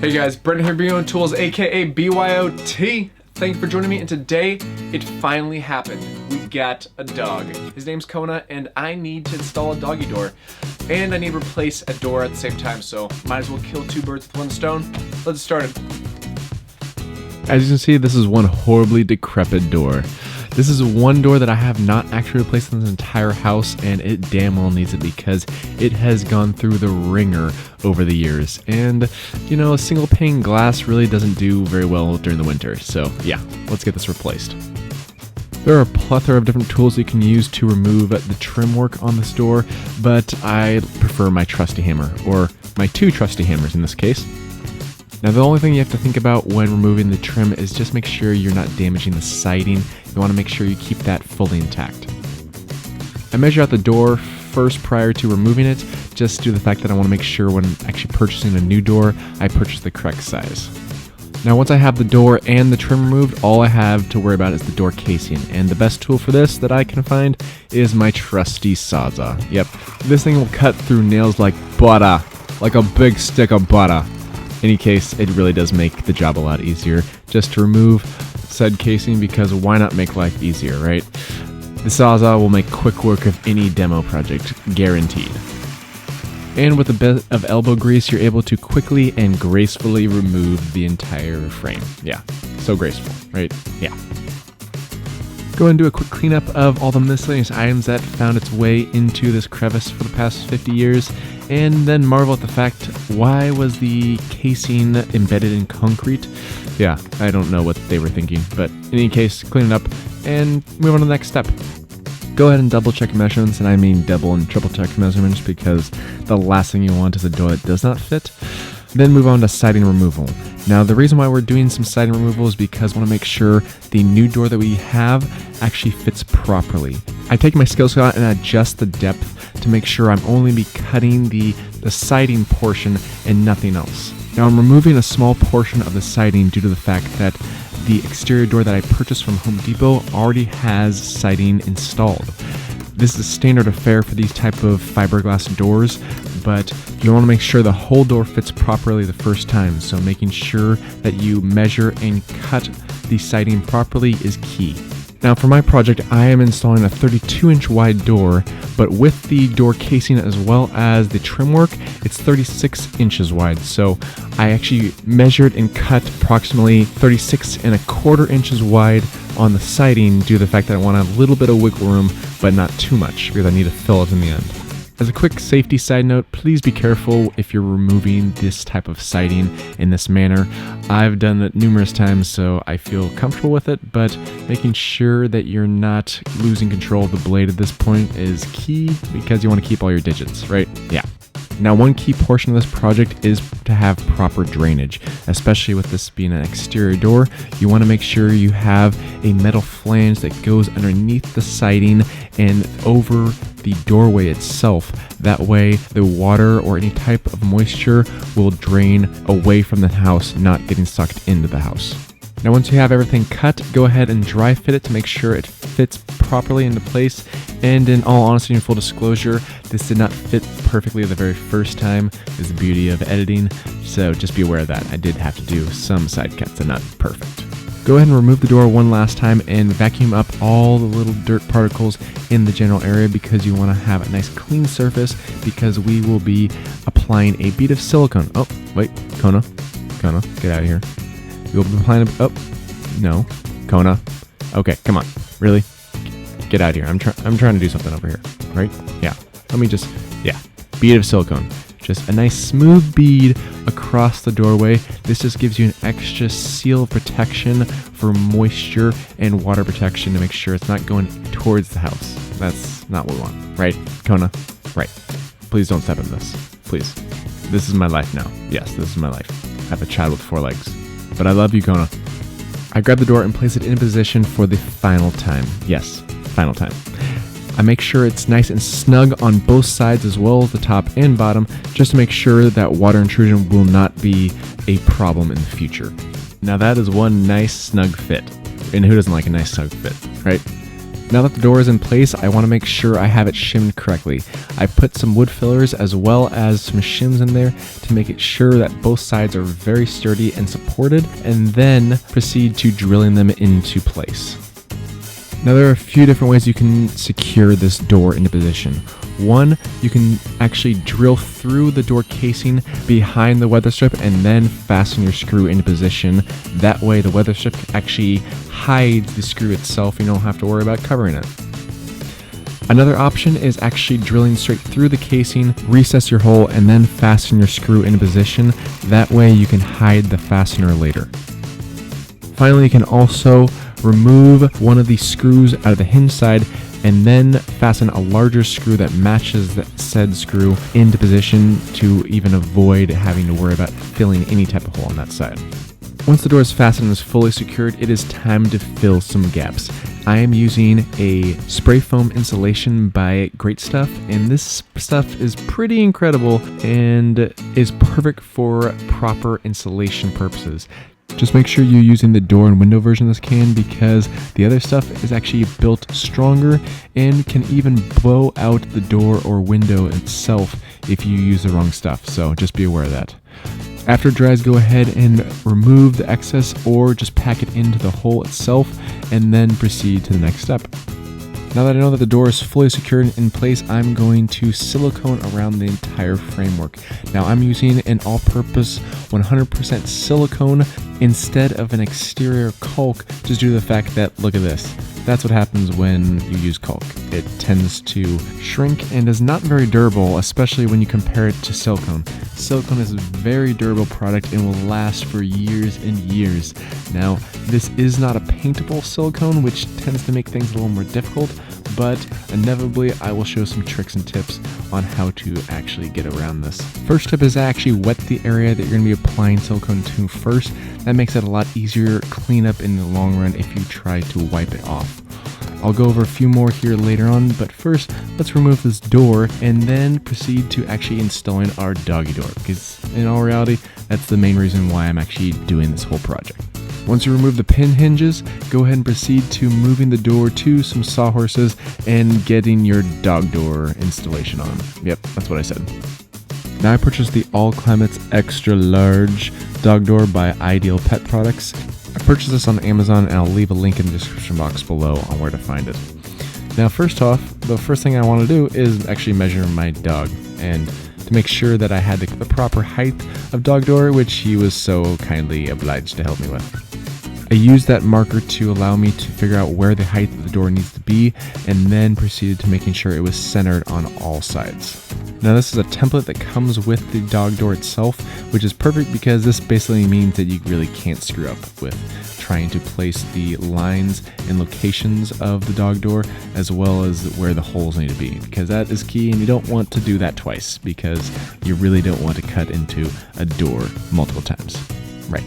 Hey guys, Brendan here, BYOTools, aka BYOT. Thank you for joining me, and today it finally happened. We got a dog. His name's Kona, and I need to install a doggy door. And I need to replace a door at the same time, so might as well kill two birds with one stone. Let's start it. As you can see, this is one horribly decrepit door. This is one door that I have not actually replaced in this entire house, and it damn well needs it because it has gone through the ringer over the years. And, you know, a single pane glass really doesn't do very well during the winter. So yeah, let's get this replaced. There are a plethora of different tools you can use to remove the trim work on this door, but I prefer my trusty hammer, or my two trusty hammers in this case. Now the only thing you have to think about when removing the trim is just make sure you're not damaging the siding. You want to make sure you keep that fully intact. I measure out the door first prior to removing it, just due to the fact that I want to make sure when actually purchasing a new door, I purchase the correct size. Now once I have the door and the trim removed, all I have to worry about is the door casing, and the best tool for this that I can find is my trusty Sawzall. Yep, this thing will cut through nails like butter, like a big stick of butter. In any case, it really does make the job a lot easier just to remove said casing, because why not make life easier, right? The Sawzall will make quick work of any demo project, guaranteed. And with a bit of elbow grease, you're able to quickly and gracefully remove the entire frame. Yeah, so graceful, right? Yeah. Go ahead and do a quick cleanup of all the miscellaneous items that found its way into this crevice for the past 50 years, and then marvel at the fact, why was the casing embedded in concrete? Yeah, I don't know what they were thinking, but in any case, clean it up and move on to the next step. Go ahead and double check measurements, and I mean double and triple check measurements, because the last thing you want is a door that does not fit. Then move on to siding removal. Now the reason why we're doing some siding removal is because I want to make sure the new door that we have actually fits properly. I take my skill saw and adjust the depth to make sure I'm only be cutting the siding portion and nothing else. Now I'm removing a small portion of the siding due to the fact that the exterior door that I purchased from Home Depot already has siding installed. This is a standard affair for these type of fiberglass doors, but you want to make sure the whole door fits properly the first time, so making sure that you measure and cut the siding properly is key. Now for my project, I am installing a 32-inch wide door, but with the door casing as well as the trim work, it's 36 inches wide. So I actually measured and cut approximately 36¼ inches wide on the siding due to the fact that I want a little bit of wiggle room, but not too much, because I need to fill it in the end. As a quick safety side note, please be careful if you're removing this type of siding in this manner. I've done it numerous times, so I feel comfortable with it, but making sure that you're not losing control of the blade at this point is key, because you want to keep all your digits, right? Yeah. Now, one key portion of this project is to have proper drainage, especially with this being an exterior door. You want to make sure you have a metal flange that goes underneath the siding and over the doorway itself. That way, the water or any type of moisture will drain away from the house, not getting sucked into the house. Now once you have everything cut, go ahead and dry fit it to make sure it fits properly into place. And in all honesty and full disclosure, this did not fit perfectly the very first time. Is the beauty of editing, so just be aware of that. I did have to do some side cuts and not perfect. Go ahead and remove the door one last time and vacuum up all the little dirt particles in the general area, because you want to have a nice clean surface, because we will be applying a bead of silicone. Oh, wait, Kona, get out of here. You'll be applying no, Kona. Okay, come on, really? Get out of here. I'm trying to do something over here, right? Yeah, let me just, bead of silicone. Just a nice smooth bead across the doorway. This just gives you an extra seal of protection for moisture and water protection to make sure it's not going towards the house. That's not what we want, right, Kona? Right. Please don't step in this, please. This is my life now. Yes, this is my life. I have a child with 4 legs. But I love you, Kona. I grab the door and place it in position for the final time. Yes, final time. I make sure it's nice and snug on both sides as well as the top and bottom, just to make sure that water intrusion will not be a problem in the future. Now that is one nice snug fit. And who doesn't like a nice snug fit, right? Now that the door is in place, I want to make sure I have it shimmed correctly. I put some wood fillers as well as some shims in there to make it sure that both sides are very sturdy and supported, and then proceed to drilling them into place. Now there are a few different ways you can secure this door into position. One, you can actually drill through the door casing behind the weather strip and then fasten your screw into position. That way the weather strip actually hides the screw itself and you don't have to worry about covering it. Another option is actually drilling straight through the casing, recess your hole, and then fasten your screw into position. That way you can hide the fastener later. Finally, you can also remove one of these screws out of the hinge side and then fasten a larger screw that matches that said screw into position to even avoid having to worry about filling any type of hole on that side. Once the door is fastened and is fully secured, it is time to fill some gaps. I am using a spray foam insulation by Great Stuff, and this stuff is pretty incredible and is perfect for proper insulation purposes. Just make sure you're using the door and window version of this can, because the other stuff is actually built stronger and can even blow out the door or window itself if you use the wrong stuff, so just be aware of that. After it dries, go ahead and remove the excess or just pack it into the hole itself and then proceed to the next step. Now that I know that the door is fully secured in place, I'm going to silicone around the entire framework. Now I'm using an all-purpose 100% silicone instead of an exterior caulk, just due to the fact that, look at this. That's what happens when you use caulk. It tends to shrink and is not very durable, especially when you compare it to silicone. Silicone is a very durable product and will last for years and years. Now, this is not a paintable silicone, which tends to make things a little more difficult, but inevitably I will show some tricks and tips on how to actually get around this. First tip is to actually wet the area that you're going to be applying silicone to first. That makes it a lot easier cleanup in the long run if you try to wipe it off. I'll go over a few more here later on, but first let's remove this door and then proceed to actually installing our doggy door, because in all reality that's the main reason why I'm actually doing this whole project. Once you remove the pin hinges, go ahead and proceed to moving the door to some sawhorses and getting your dog door installation on. Yep, that's what I said. Now I purchased the All Climates Extra Large Dog Door by Ideal Pet Products. I purchased this on Amazon and I'll leave a link in the description box below on where to find it. Now first off, the first thing I want to do is actually measure my dog and to make sure that I had the proper height of dog door, which he was so kindly obliged to help me with. I used that marker to allow me to figure out where the height of the door needs to be, and then proceeded to making sure it was centered on all sides. Now this is a template that comes with the dog door itself, which is perfect because this basically means that you really can't screw up with trying to place the lines and locations of the dog door, as well as where the holes need to be, because that is key and you don't want to do that twice, because you really don't want to cut into a door multiple times. Right.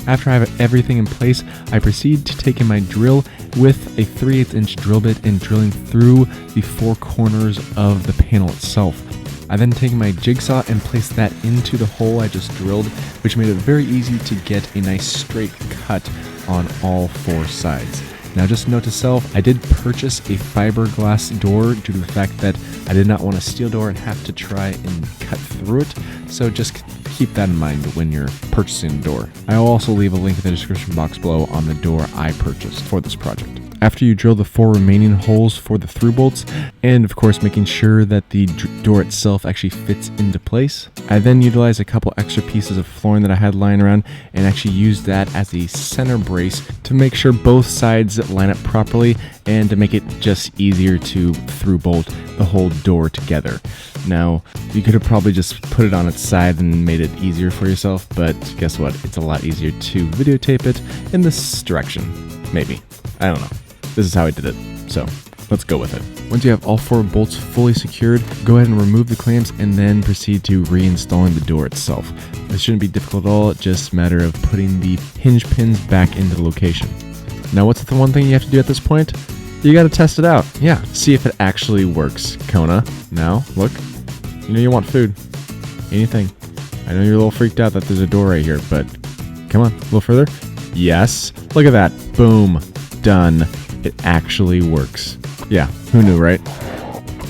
After I have everything in place, I proceed to take in my drill with a 3/8 inch drill bit and drilling through the four corners of the panel itself. I then take my jigsaw and place that into the hole I just drilled, which made it very easy to get a nice straight cut on all four sides. Now just note to self, I did purchase a fiberglass door due to the fact that I did not want a steel door and have to try and cut through it, so just keep that in mind when you're purchasing a door. I will also leave a link in the description box below on the door I purchased for this project. After you drill the four remaining holes for the through bolts, and of course making sure that the door itself actually fits into place, I then utilize a couple extra pieces of flooring that I had lying around and actually used that as a center brace to make sure both sides line up properly and to make it just easier to through bolt the whole door together. Now, you could have probably just put it on its side and made it easier for yourself, but guess what? It's a lot easier to videotape it in this direction. Maybe. I don't know. This is how I did it, so let's go with it. Once you have all four bolts fully secured, go ahead and remove the clamps and then proceed to reinstalling the door itself. This shouldn't be difficult at all, it's just a matter of putting the hinge pins back into the location. Now what's the one thing you have to do at this point? You gotta test it out. Yeah, see if it actually works, Kona. Now, look, you know you want food. Anything. I know you're a little freaked out that there's a door right here, but come on, a little further. Yes, look at that. Boom. Done. It actually works. Yeah, who knew, right?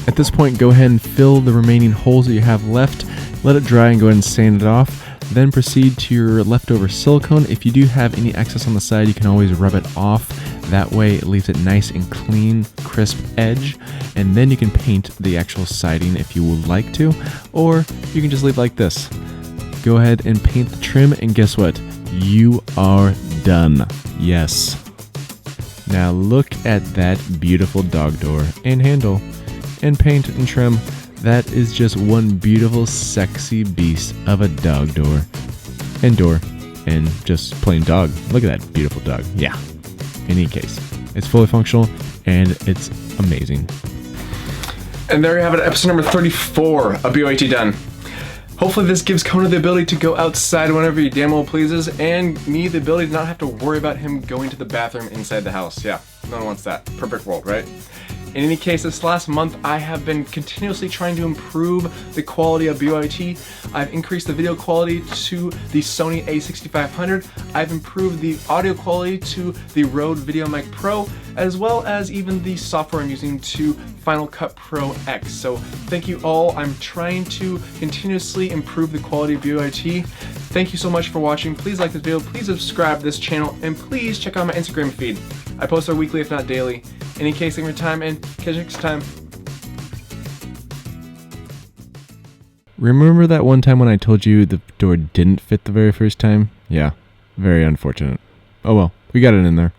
At this point, go ahead and fill the remaining holes that you have left. Let it dry and go ahead and sand it off. Then proceed to your leftover silicone. If you do have any excess on the side, you can always rub it off. That way it leaves it nice and clean, crisp edge. And then you can paint the actual siding if you would like to, or you can just leave it like this. Go ahead and paint the trim, and guess what? You are done. Yes. Now look at that beautiful dog door and handle and paint and trim. That is just one beautiful, sexy beast of a dog door and just plain dog. Look at that beautiful dog. Yeah. In any case, it's fully functional and it's amazing. And there you have it, episode number 34 of BYOT done. Hopefully this gives Kona the ability to go outside whenever he damn well pleases, and me the ability to not have to worry about him going to the bathroom inside the house. Yeah, no one wants that. Perfect world, right? In any case, this last month I have been continuously trying to improve the quality of BYOT. I've increased the video quality to the Sony a6500. I've improved the audio quality to the Rode VideoMic Pro, as well as even the software I'm using to Final Cut Pro X. So thank you all. I'm trying to continuously improve the quality of BYOT. Thank you so much for watching. Please like this video, please subscribe to this channel, and please check out my Instagram feed. I post there weekly, if not daily. In any case, thank you for your time, and catch you next time. Remember that one time when I told you the door didn't fit the very first time? Yeah, very unfortunate. Oh well, we got it in there.